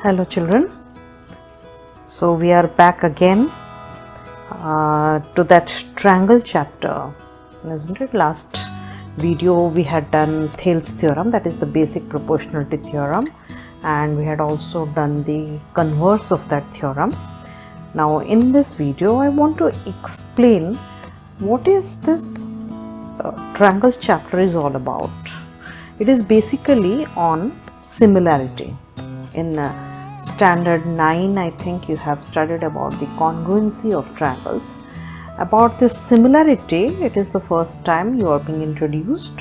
Hello children, so we are back again to that triangle chapter, isn't it? Last video we had done Thales theorem, that is the basic proportionality theorem, and we had also done the converse of that theorem. Now in this video I want to explain what is this triangle chapter is all about. It is basically on similarity. In standard 9 I think you have studied about the congruency of triangles. About this similarity, it is the first time you are being introduced.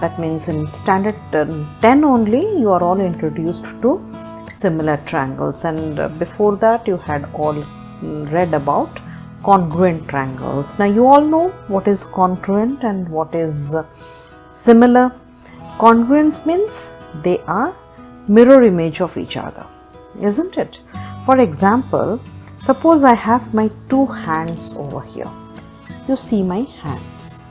That means in standard 10 only you are all introduced to similar triangles, and before that you had all read about congruent triangles. Now you all know what is congruent and what is similar. Congruent means they are mirror image of each other, isn't it? For example, suppose I have my two hands over here. You see my hands,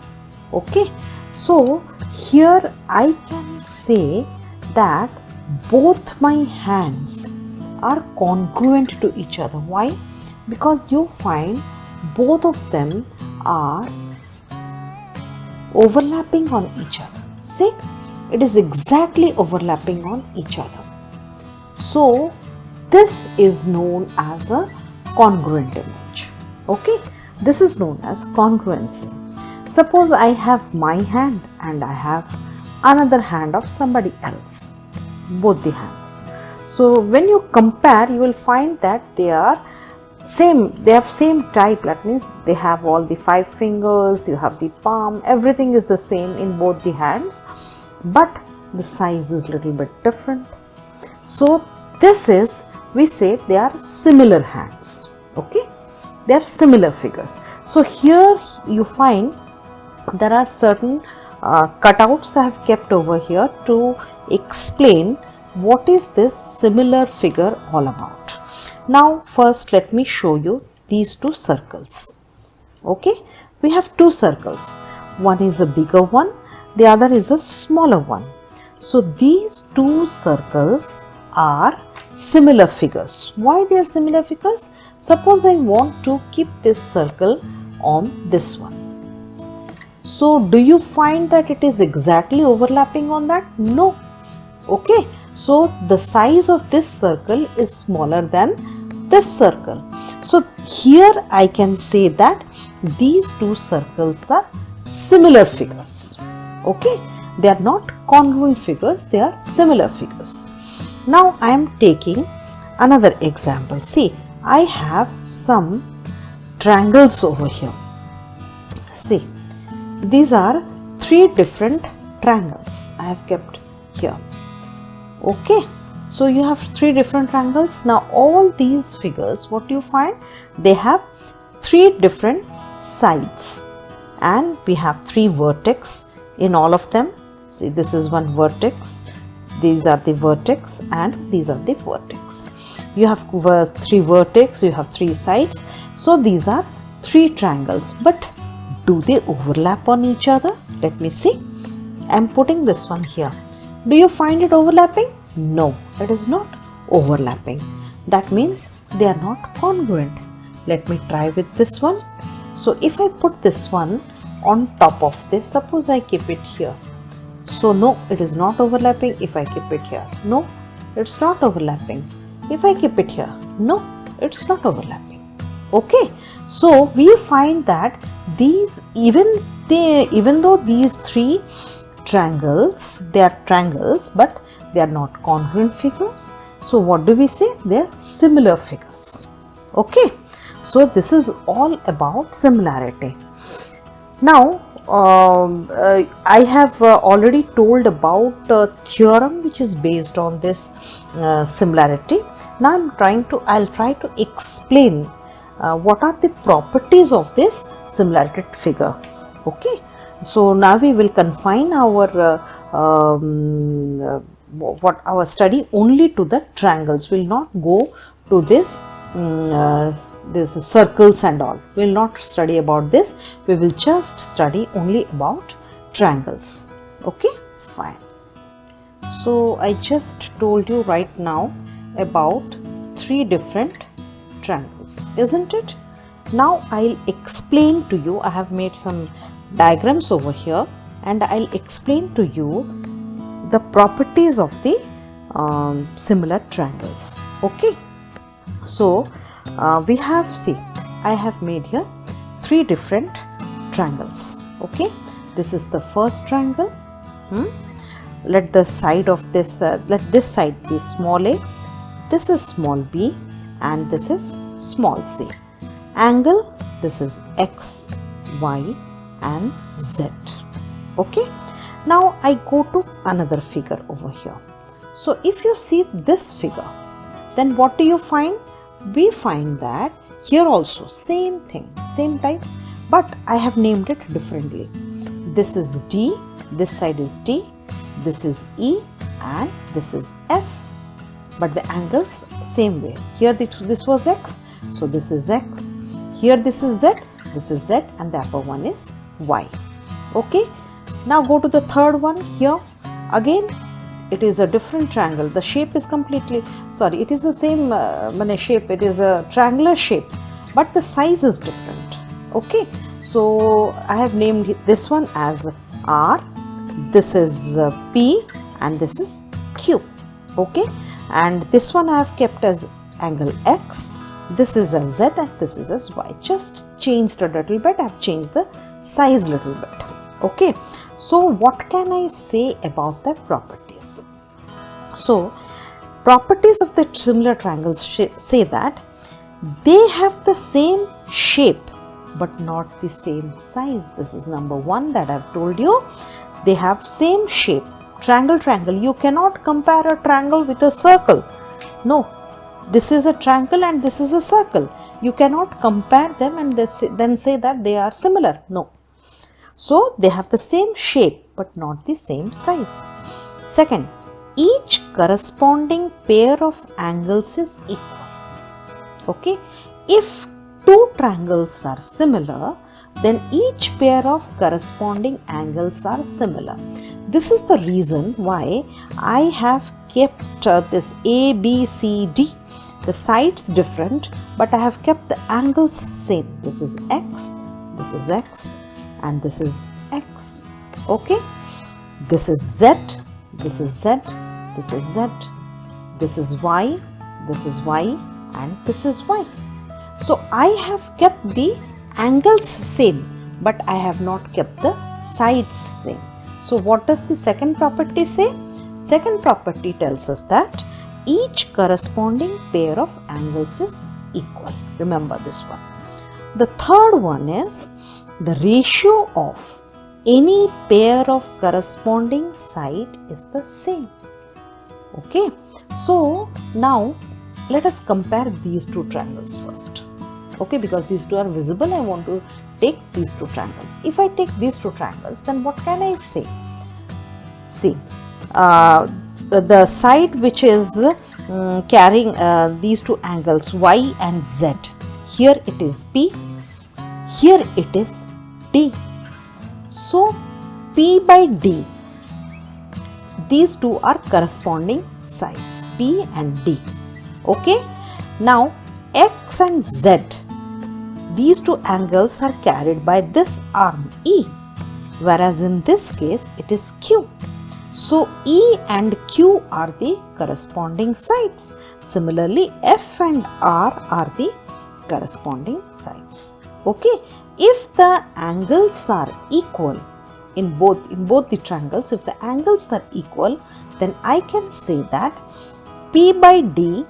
okay? So here I can say that both my hands are congruent to each other. Why? Because you find both of them are overlapping on each other. See? It is exactly overlapping on each other. So this is known as a congruent image. Okay, this is known as congruency. Suppose I have my hand and I have another hand of somebody else, both the hands. So when you compare, you will find that they are same, they have same type. That means they have all the 5 fingers, you have the palm, everything is the same in both the hands, but the size is little bit different. So this is, we say they are similar hands, okay? They are similar figures. So here you find there are certain cutouts I have kept over here to explain what is this similar figure all about. Now first let me show you these two circles. Okay, we have two circles. One is a bigger one, the other is a smaller one. So these two circles are similar figures. Why they are similar figures? Suppose I want to keep this circle on this one. So do you find that it is exactly overlapping on that? No. Okay. So the size of this circle is smaller than this circle. So here I can say that these two circles are similar figures. Okay, they are not congruent figures, they are similar figures. Now I am taking another example. See, I have some triangles over here. See, these are 3 different triangles I have kept here. Okay, so you have 3 different triangles. Now all these figures, what you find? They have 3 different sides, and we have 3 vertex in all of them. See, this is one vertex, these are the vertex, and these are the vertex. You have 3 vertex, you have 3 sides. So these are 3 triangles, but do they overlap on each other? Let me see. I am putting this one here. Do you find it overlapping? No, it is not overlapping. That means they are not congruent. Let me try with this one. So if I put this one on top of this, suppose I keep it here. So no, it is not overlapping. If I keep it here, no, it's not overlapping. If I keep it here, no, it's not overlapping. Okay, so we find that these, even though these 3 triangles, they are triangles, but they are not congruent figures. So what do we say? They are similar figures. Okay, so this is all about similarity. Now I have already told about a theorem which is based on this similarity. Now I'll try to explain what are the properties of this similarity figure. Okay, so now we will confine our our study only to the triangles. We will not go to this circles and all. We will not study about this. We will just study only about triangles. Okay, fine. So I just told you right now about three different triangles, isn't it? Now I'll explain to you. I have made some diagrams over here and I'll explain to you the properties of the similar triangles. Okay, so we have, see, I have made here three different triangles. Okay, this is the first triangle. Let the side of this, let this side be small a, this is small b, and this is small c. Angle, this is x, y, and z. Okay, now I go to another figure over here. So if you see this figure, then what do you find? We find that here also same thing, same type, but I have named it differently. This is D, this side is D, this is E, and this is F, but the angles same way. Here this was X, so this is X. Here this is Z, this is Z, and the upper one is Y. Okay, now go to the third one. Here again it is a different triangle. The shape is completely, sorry, it is the same shape, it is a triangular shape, but the size is different. Okay, so I have named this one as R, this is P, and this is Q. Okay, and this one I have kept as angle X, this is as Z, and this is as Y. Just changed a little bit, I have changed the size little bit. Okay, so what can I say about the properties? So properties of the similar triangles say that they have the same shape but not the same size. This is number one that I have told you. They have same shape. Triangle, you cannot compare a triangle with a circle. No, this is a triangle and this is a circle. You cannot compare them and then say that they are similar. No. So they have the same shape but not the same size. Second, each corresponding pair of angles is equal. Okay, if two triangles are similar, then each pair of corresponding angles are similar. This is the reason why I have kept this A, B, C, D. The sides different, but I have kept the angles same. This is X, and this is X. Okay, this is Z, this is Z, this is Z, this is Y, and this is Y. So I have kept the angles same, but I have not kept the sides same. So what does the second property say? Second property tells us that each corresponding pair of angles is equal. Remember this one. The third one is the ratio of any pair of corresponding side is the same. Okay, so now let us compare these two triangles first. Okay, because these two are visible, I want to take these two triangles. If I take these two triangles, then what can I say? See, the side which is carrying these two angles Y and Z, here it is P, here it is D. So P by D, these two are corresponding sides, P and D. Okay, now X and Z, these two angles are carried by this arm E, whereas in this case it is Q. So E and Q are the corresponding sides. Similarly, F and R are the corresponding sides. Okay, if the angles are equal in both the triangles, if the angles are equal, then I can say that P by D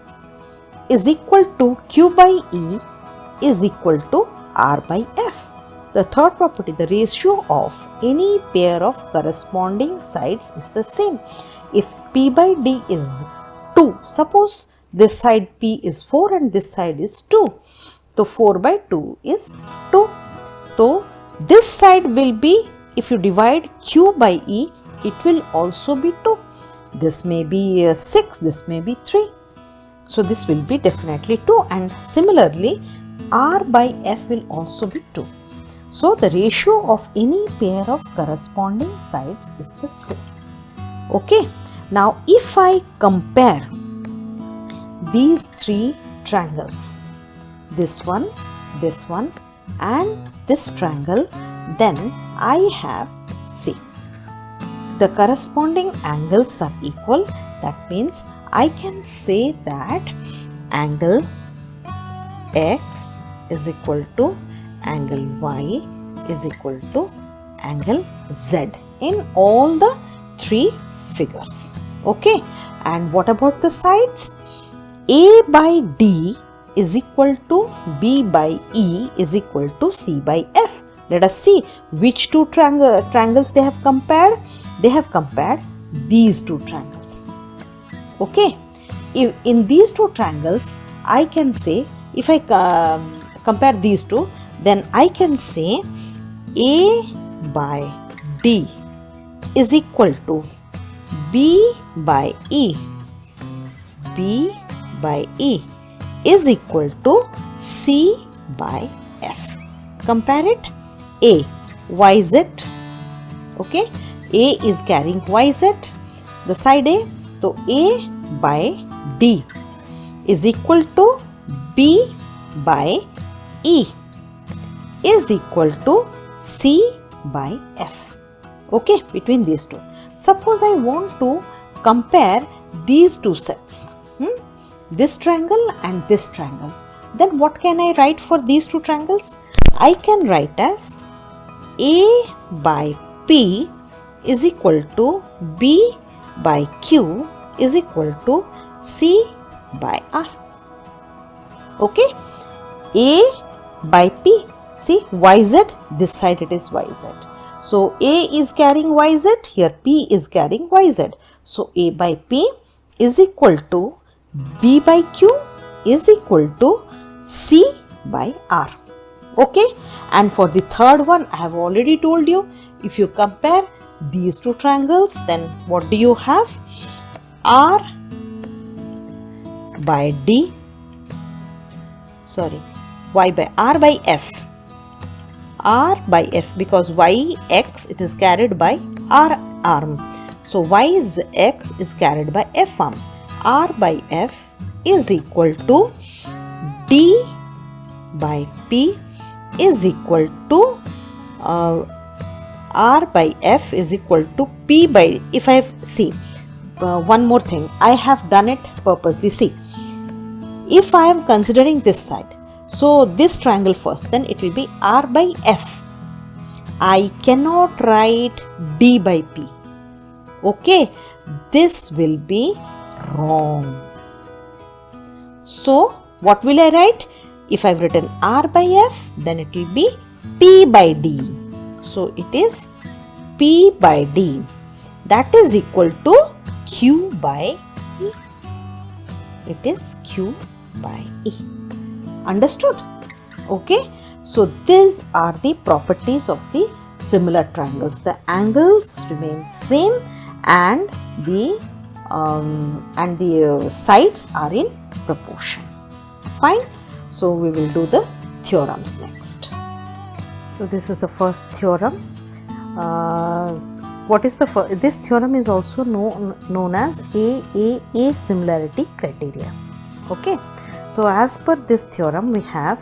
is equal to Q by E is equal to R by F. The third property, the ratio of any pair of corresponding sides is the same. If P by D is 2, suppose this side P is 4 and this side is 2. So 4 by 2 is 2. So this side will be, if you divide Q by E, it will also be 2. This may be 6, this may be 3. So this will be definitely 2, and similarly R by F will also be 2. So the ratio of any pair of corresponding sides is the same. Okay. Now if I compare these three triangles, this one, and this triangle, then I have, see, the corresponding angles are equal. That means I can say that angle X is equal to angle Y is equal to angle Z in all the three figures. Okay, and what about the sides? A by D is equal to B by E is equal to C by F. Let us see which two triangles they have compared. They have compared these two triangles. Okay, if in these two triangles, I can say, if I compare these two, then I can say A by D is equal to B by E. B by E is equal to C by F. Compare it. A, YZ. Okay, A is carrying YZ, the side A. So A by D is equal to B by E is equal to C by F. Okay, between these two. Suppose I want to compare these two sets, this triangle and this triangle. Then what can I write for these two triangles? I can write as A by P is equal to B by Q is equal to C by R. Okay, A by P, see YZ, this side it is YZ. So A is carrying YZ, here P is carrying YZ. So A by P is equal to B by Q is equal to C by R. Okay, and for the third one, I have already told you, if you compare these two triangles, then what do you have? R by D, Y by R by F. R by F, because Y X it is carried by R arm. So Y is X is carried by F arm. R by F is equal to D by P is equal to R by F is equal to P by, if I see one more thing, I have done it purposely. See, if I am considering this side, so this triangle first, then it will be R by F. I cannot write D by P. Okay, this will be wrong. So what will I write? If I have written R by F, then it will be P by D. So it is P by D. That is equal to Q by E. It is Q by E. Understood? Okay. So these are the properties of the similar triangles. The angles remain same and the sides are in proportion. Fine. So we will do the theorems next. So this is the first theorem. What is the first? This theorem is also known as AAA similarity criteria. Okay. So as per this theorem, we have,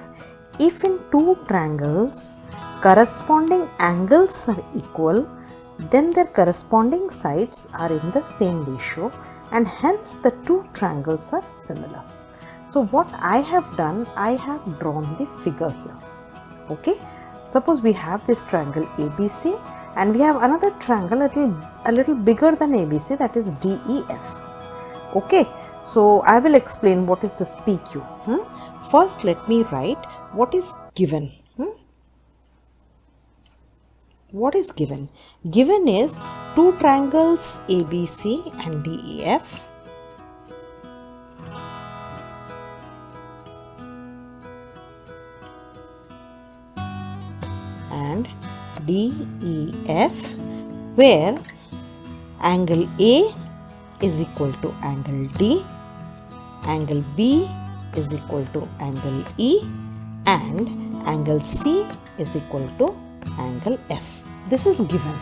if in two triangles corresponding angles are equal, then their corresponding sides are in the same ratio and hence the two triangles are similar. So what I have done, I have drawn the figure here. Okay. Suppose we have this triangle ABC and we have another triangle a little bigger than ABC, that is DEF. Okay. So I will explain what is this PQ. First let me write what is given. What is given? Given is two triangles ABC and DEF. And DEF, where angle A is equal to angle D, angle B is equal to angle E, and angle C is equal to angle F. This is given.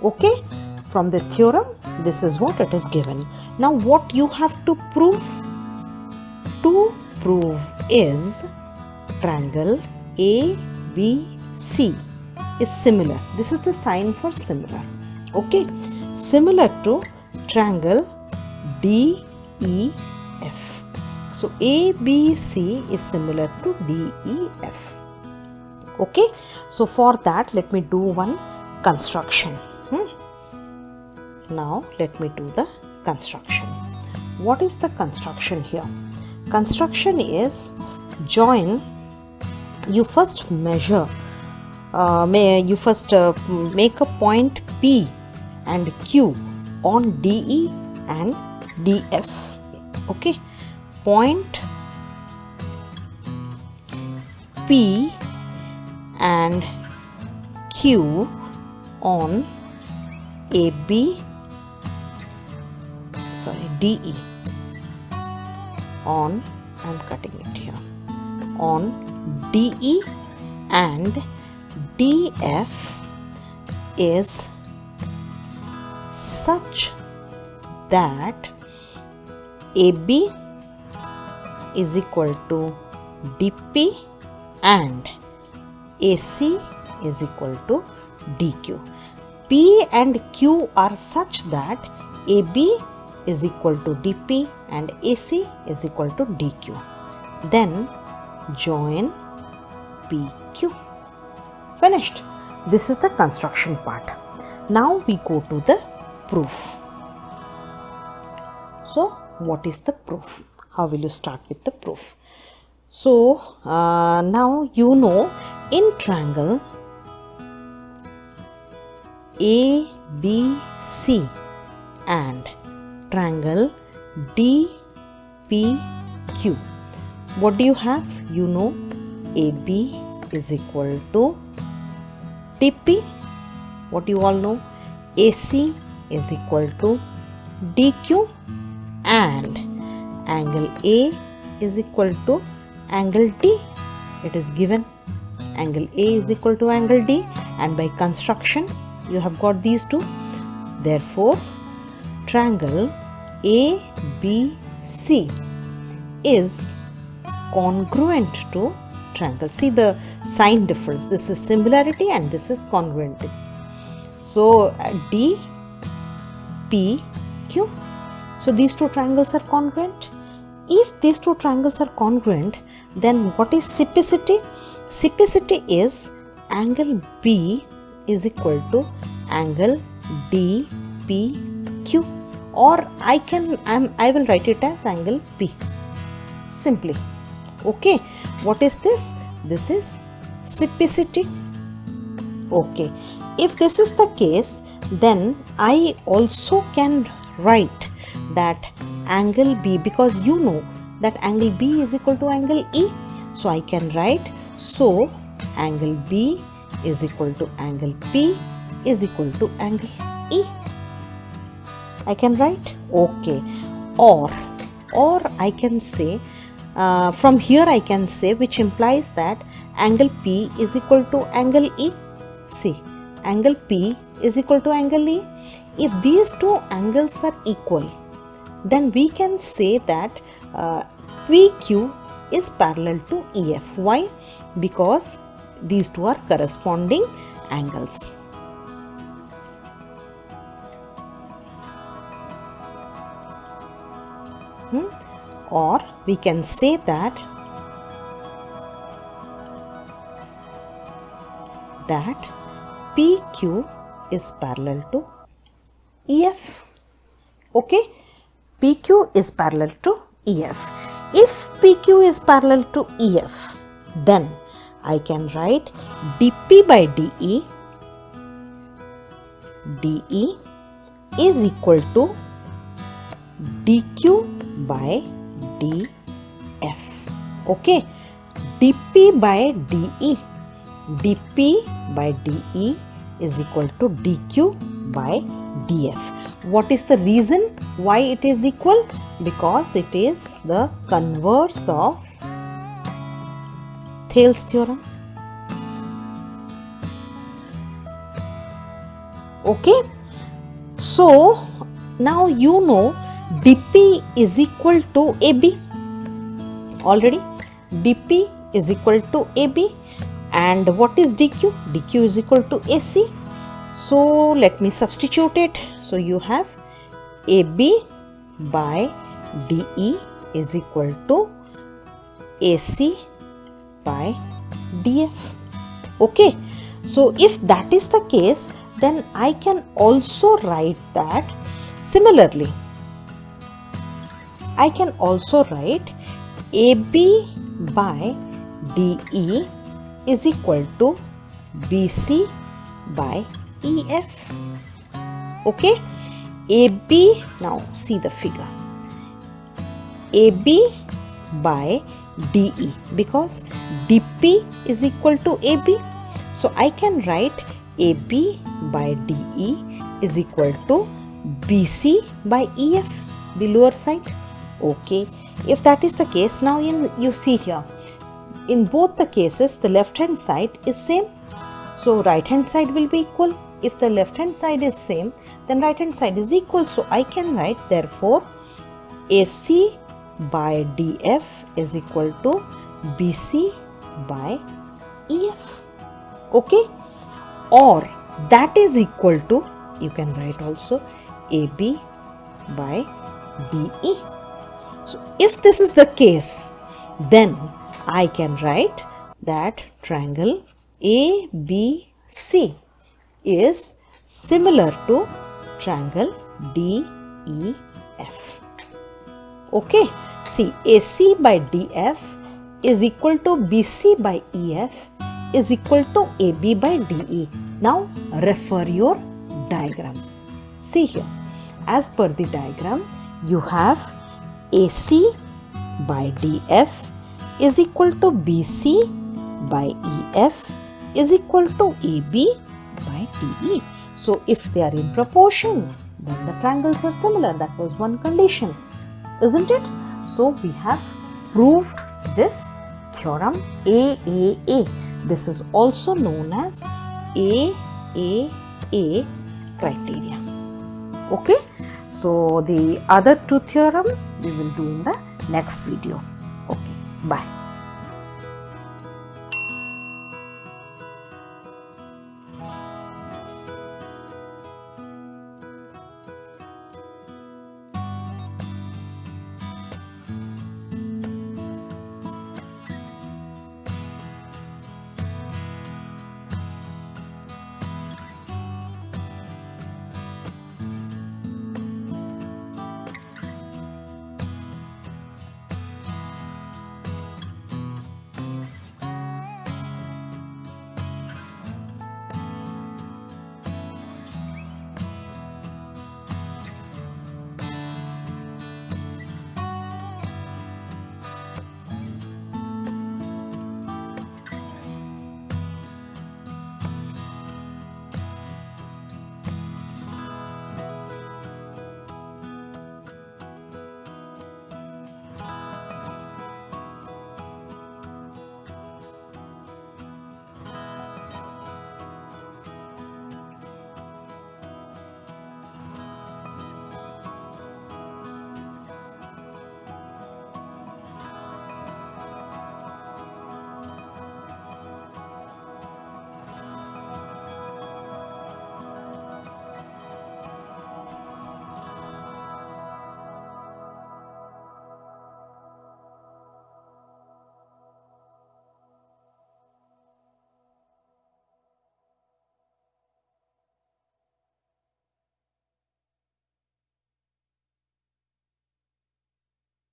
Okay, from the theorem, this is what it is given. Now what you have to prove? to prove is triangle ABC is similar. This is the sign for similar. Okay, similar to triangle DEF. So ABC is similar to DEF. Okay, so for that let me do one construction. Now let me do the construction. What is the construction here? Construction is join. You first measure. You first make a point P and Q on DE and DF. Okay, point P and Q on AB, DE, on, I'm cutting it here, on DE and DF is such that AB is equal to DP and AC is equal to DQ. P and Q are such that AB is equal to DP and AC is equal to DQ. Then join PQ. Finished. This is the construction part. Now we go to the proof. So what is the proof? How will you start with the proof? So now you know in triangle ABC and triangle DPQ, what do you have? You know AB is equal to DP. What you all know? AC is equal to DQ and angle A is equal to angle D. It is given angle A is equal to angle D, and by construction you have got these two. Therefore triangle ABC is congruent to triangle. See the sign difference. This is similarity and this is congruency. So DPQ. So these two triangles are congruent. If these two triangles are congruent, then what is typicity? Typicity is angle B is equal to angle DPQ, or I will write it as angle P simply. Okay, what is this? This is typicity. Okay, if this is the case, then I also can write that angle B, because you know that angle B is equal to angle E. So I can write, so angle B is equal to angle P is equal to angle E. I can write. Okay, or I can say from here I can say, which implies that angle P is equal to angle E. See, angle P is equal to angle E. If these two angles are equal, then we can say that PQ is parallel to EF. Why? Because these two are corresponding angles. Or we can say that PQ is parallel to EF. Okay, PQ is parallel to EF. If PQ is parallel to EF, then I can write DP by DE is equal to DQ by DF. Okay, DP by DE is equal to DQ by DF. What is the reason why it is equal? Because it is the converse of Thales theorem. Okay, so now you know DP is equal to AB. already. dP is equal to AB, and what is dQ? dQ is equal to AC. So let me substitute it. So you have AB by DE is equal to AC by DF. Okay, so if that is the case, then I can also write that similarly. I can also write AB by DE is equal to BC by EF. Okay, AB, now see the figure, AB by DE, because DP is equal to AB, so I can write AB by DE is equal to BC by EF, the lower side. Okay, if that is the case, now you see here, in both the cases the left hand side is same, so right hand side will be equal. If the left hand side is same, then right hand side is equal, so I can write therefore AC by DF is equal to BC by EF. Okay, or that is equal to, you can write also AB by DE. So if this is the case, then I can write that triangle ABC is similar to triangle DEF. Okay, see, AC by DF is equal to BC by EF is equal to AB by DE. Now refer your diagram. See here, as per the diagram, you have AC by DF is equal to BC by EF is equal to AB by DE. So if they are in proportion, then the triangles are similar. That was one condition, isn't it? So we have proved this theorem AAA. This is also known as AAA criteria. Okay, so the other two theorems we will do in the next video. Okay, bye.